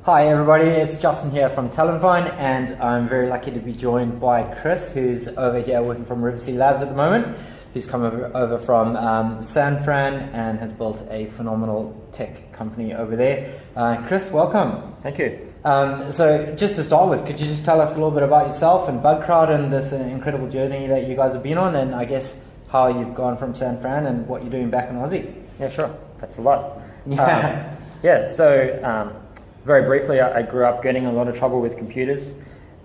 Hi everybody, it's Justin here from TalentVine, and I'm very lucky to be joined by Chris, who's over here working from Referrals Labs at the moment. He's come over from San Fran and has built a phenomenal tech company over there. Chris, welcome. Thank you. So just to start with, could you just tell us a little bit about yourself and Bugcrowd and this incredible journey that you guys have been on, and I guess how you've gone from San Fran and what you're doing back in Aussie? Yeah, sure. That's a lot. Yeah. So very briefly, I grew up getting a lot of trouble with computers,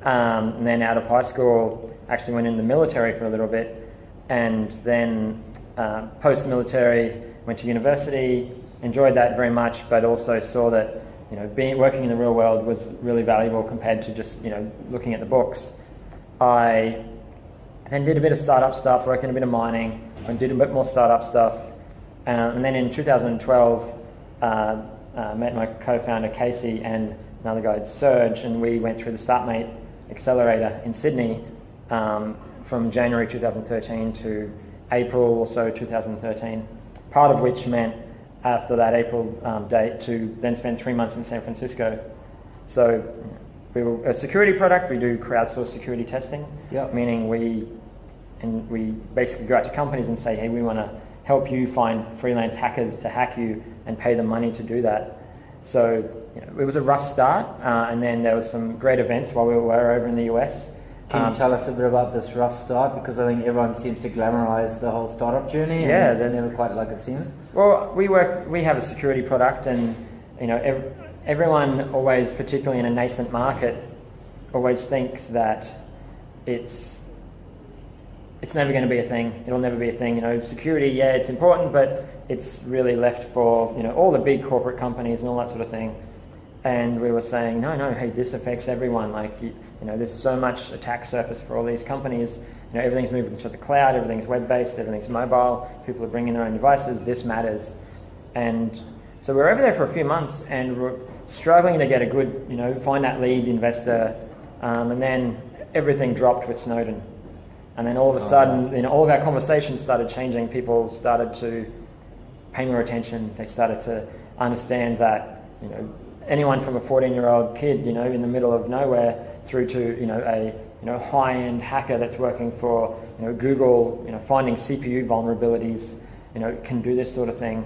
and then out of high school, actually went in the military for a little bit, and then post-military went to university, enjoyed that very much, but also saw that working in the real world was really valuable compared to just looking at the books. I then did a bit of startup stuff, worked in a bit of mining, and did a bit more startup stuff, and then in 2012. Met my co-founder Casey and another guy Serge, and we went through the StartMate Accelerator in Sydney from January 2013 to April or so 2013, part of which meant after that April date to then spend 3 months in San Francisco. So we were a security product. We do crowdsourced security testing, meaning we basically go out to companies and say, hey, we want to help you find freelance hackers to hack you and pay them money to do that. So it was a rough start, and then there was some great events while we were over in the US. Can you tell us a bit about this rough start? Because I think everyone seems to glamorize the whole startup journey, and it's never quite like it seems. Well, we have a security product, and everyone always, particularly in a nascent market, always thinks that it's never going to be a thing. It'll never be a thing. Security, yeah, it's important, but it's really left for all the big corporate companies and all that sort of thing. And we were saying, no, hey, this affects everyone. Like, there's so much attack surface for all these companies. Everything's moving to the cloud, everything's web-based, everything's mobile. People are bringing their own devices. This matters. And so we were over there for a few months, and we're struggling to get a good, find that lead investor. And then everything dropped with Snowden. And then all of a sudden, all of our conversations started changing. People started to pay more attention. They started to understand that, anyone from a 14-year-old kid, in the middle of nowhere, through to, a high-end hacker that's working for, Google, finding CPU vulnerabilities, can do this sort of thing.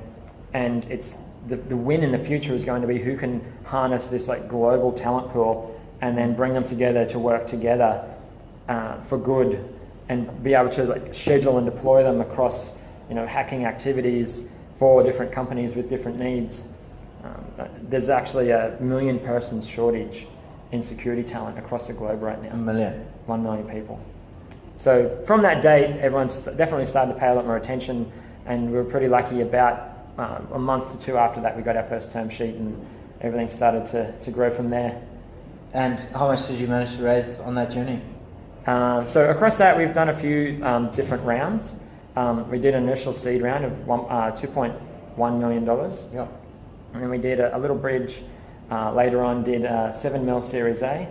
And it's the win in the future is going to be who can harness this like global talent pool and then bring them together to work together for good, and be able to schedule and deploy them across hacking activities for different companies with different needs. There's actually a 1 million person shortage in security talent across the globe right now. 1 million? 1 million people. So from that date, everyone's definitely started to pay a lot more attention, and we were pretty lucky. About a month or two after that, we got our first term sheet, and everything started to grow from there. And how much did you manage to raise on that journey? So across that, we've done a few different rounds. We did an initial seed round of $2.1 million. Yep. And then we did a little bridge. Later on, did a 7 mil Series A,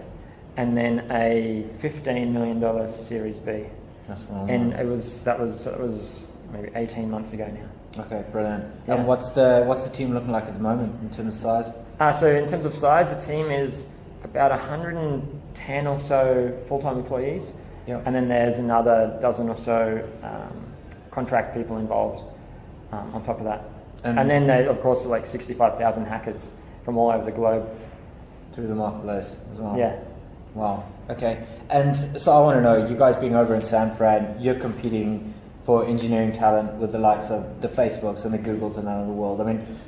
and then a $15 million Series B. That's phenomenal. And that was maybe 18 months ago now. Okay, brilliant. Yeah. And what's the team looking like at the moment in terms of size? So in terms of size, the team is about 110 or so full-time employees. Yep. And then there's another dozen or so contract people involved on top of that. And then there, of course, are like 65,000 hackers from all over the globe. Through the marketplace as well? Yeah. Wow, okay. And so I want to know, you guys being over in San Fran, you're competing for engineering talent with the likes of the Facebooks and the Googles and that of the world. I mean,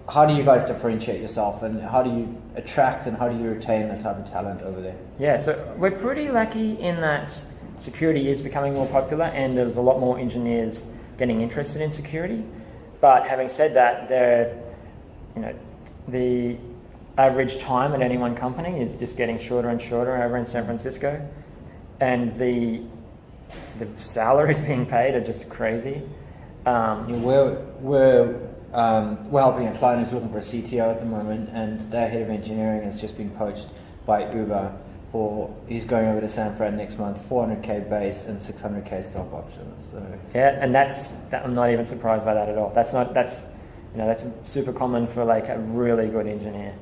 how do you guys differentiate yourself, and how do you attract and how do you retain that type of talent over there? Yeah, so we're pretty lucky in that security is becoming more popular, and there's a lot more engineers getting interested in security. But having said that, the average time at any one company is just getting shorter and shorter over in San Francisco, and the salaries being paid are just crazy. We're helping a client who's looking for a CTO at the moment, and their head of engineering has just been poached by Uber he's going over to San Fran next month, 400k base and 600k stock options. So. Yeah, and I'm not even surprised by that at all. That's super common for like a really good engineer.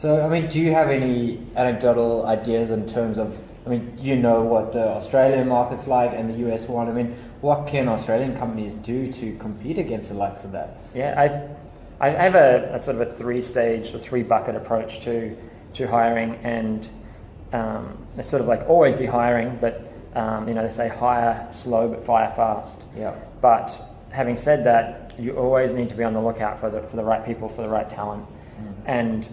So, I mean, do you have any anecdotal ideas in terms of, I mean, you know what the Australian market's like and the US one. I mean, what can Australian companies do to compete against the likes of that? Yeah, I have a sort of a 3-stage or 3-bucket approach to hiring, and it's sort of like always be hiring, but they say hire slow but fire fast. Yeah. But having said that, you always need to be on the lookout for the right people, for the right talent. And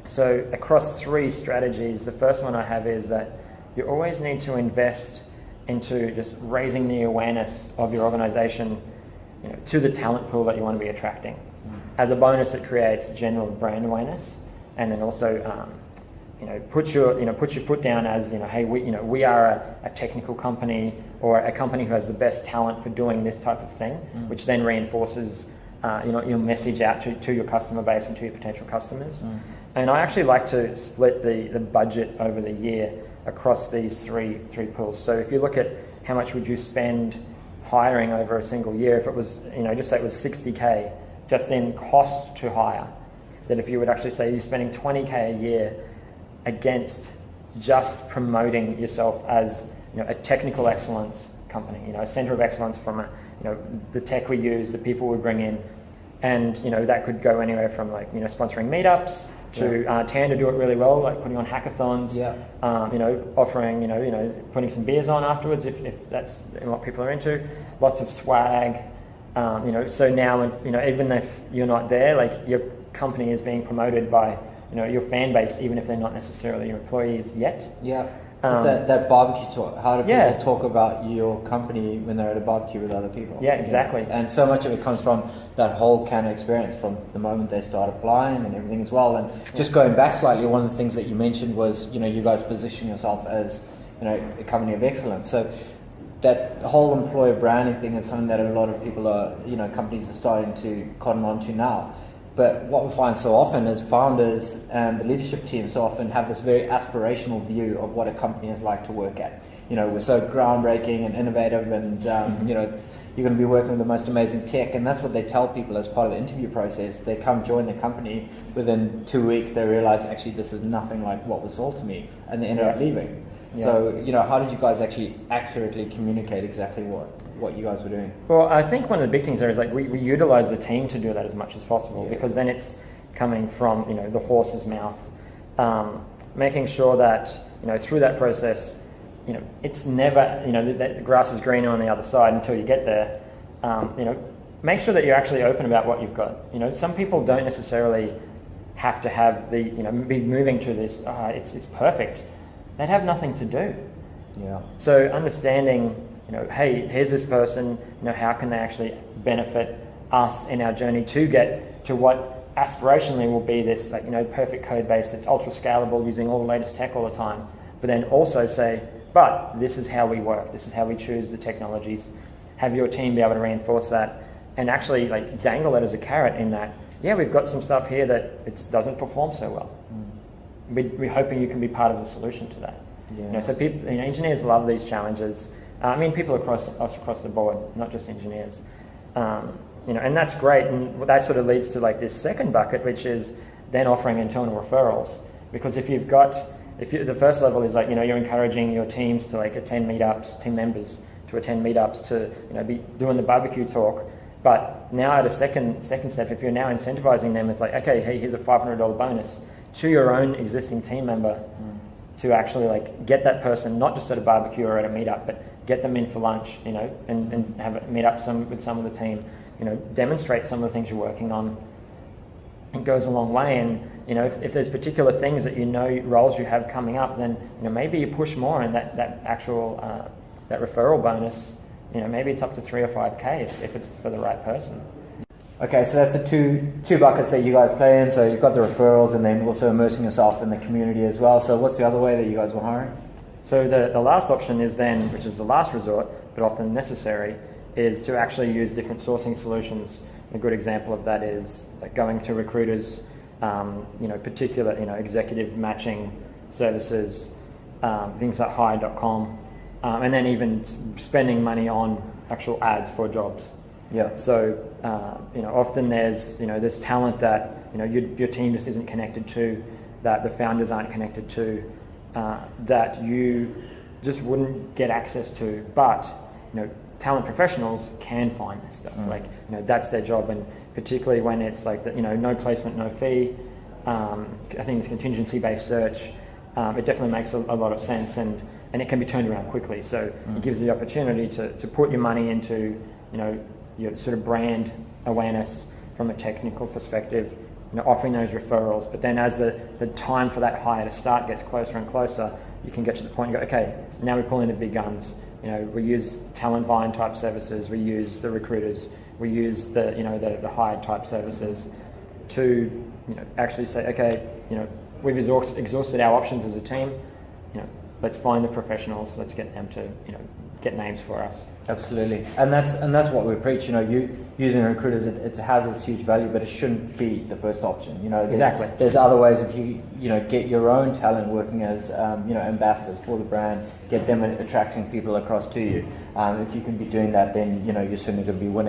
so across 3 strategies, the first one I have is that you always need to invest into just raising the awareness of your organization, to the talent pool that you want to be attracting. As a bonus, it creates general brand awareness, and then also put your foot down as, hey, we are a technical company, or a company who has the best talent for doing this type of thing, which then reinforces your message out to your customer base and to your potential customers. And I actually like to split the budget over the year across these three pools. So if you look at how much would you spend hiring over a single year, if it was, just say it was 60K just in cost to hire, that if you would actually say you're spending 20K a year against just promoting yourself as a technical excellence company, a center of excellence from the tech we use, the people we bring in, and that could go anywhere from like sponsoring meetups to Tan to do it really well, like putting on hackathons, offering putting some beers on afterwards if that's what people are into, lots of swag, so now even if you're not there, like your company is being promoted by your fan base, even if they're not necessarily your employees yet. Yeah. That barbecue talk. How do people talk about your company when they're at a barbecue with other people? Yeah, exactly. And so much of it comes from that whole kind of experience from the moment they start applying and everything as well. And just going back slightly, one of the things that you mentioned was, you guys position yourself as, a company of excellence. So that whole employer branding thing is something that a lot of people are, companies are starting to cotton on to now. But what we find so often is founders and the leadership team so often have this very aspirational view of what a company is like to work at. We're so groundbreaking and innovative, and you're going to be working with the most amazing tech, and that's what they tell people as part of the interview process. They come join the company, within 2 weeks they realize actually this is nothing like what was sold to me, and they end up leaving. Yeah. So, how did you guys actually accurately communicate exactly what you guys were doing? Well, I think one of the big things there is like we utilize the team to do that as much as possible, because then it's coming from the horse's mouth, making sure that through that process, it's never the grass is greener on the other side until you get there. Make sure that you're actually open about what you've got. Some people don't necessarily have to have the be moving to this. It's perfect. They'd have nothing to do. Yeah. So understanding, hey, here's this person, how can they actually benefit us in our journey to get to what aspirationally will be this perfect code base that's ultra scalable, using all the latest tech all the time, but then also say, but this is how we work, this is how we choose the technologies, have your team be able to reinforce that, and actually dangle it as a carrot in that, we've got some stuff here that it doesn't perform so well. We're hoping you can be part of the solution to that. Yeah. So people, engineers love these challenges. People across the board, not just engineers. And that's great. And that sort of leads to this second bucket, which is then offering internal referrals. Because if the first level is you're encouraging your teams to attend meetups, team members to attend meetups, to be doing the barbecue talk. But now at a second step, if you're now incentivizing them with okay, hey, here's a $500 bonus to your own existing team member, to actually get that person not just at a barbecue or at a meetup, but get them in for lunch, and have a meet up with some of the team, demonstrate some of the things you're working on. It goes a long way. And if there's particular things that roles you have coming up, then maybe you push more, and that actual that referral bonus, maybe it's up to 3 or 5K if it's for the right person. Okay, so that's the two buckets that you guys play in. So you've got the referrals, and then also immersing yourself in the community as well. So what's the other way that you guys were hiring? So the last option is then, which is the last resort, but often necessary, is to actually use different sourcing solutions. A good example of that is going to recruiters, particular executive matching services, things like hire.com, and then even spending money on actual ads for jobs. Yeah. So often there's talent that your team just isn't connected to, that the founders aren't connected to, that you just wouldn't get access to. But talent professionals can find this stuff. That's their job, and particularly when it's like no placement, no fee. I think it's contingency-based search. It definitely makes a lot of sense, and it can be turned around quickly. So it gives the opportunity to put your money into your sort of brand awareness from a technical perspective, offering those referrals. But then as the time for that hire to start gets closer and closer, you can get to the point and go, okay, now we pull in the big guns. We use TalentVine type services, we use the recruiters, we use the hired type services to actually say, okay, we've exhausted our options as a team. Let's find the professionals. Let's get them to get names for us. Absolutely, and that's what we preach. You using recruiters, it has its huge value, but it shouldn't be the first option. Exactly. There's other ways. If you get your own talent working as ambassadors for the brand, get them attracting people across to you. If you can be doing that, then you're certainly going to be winning.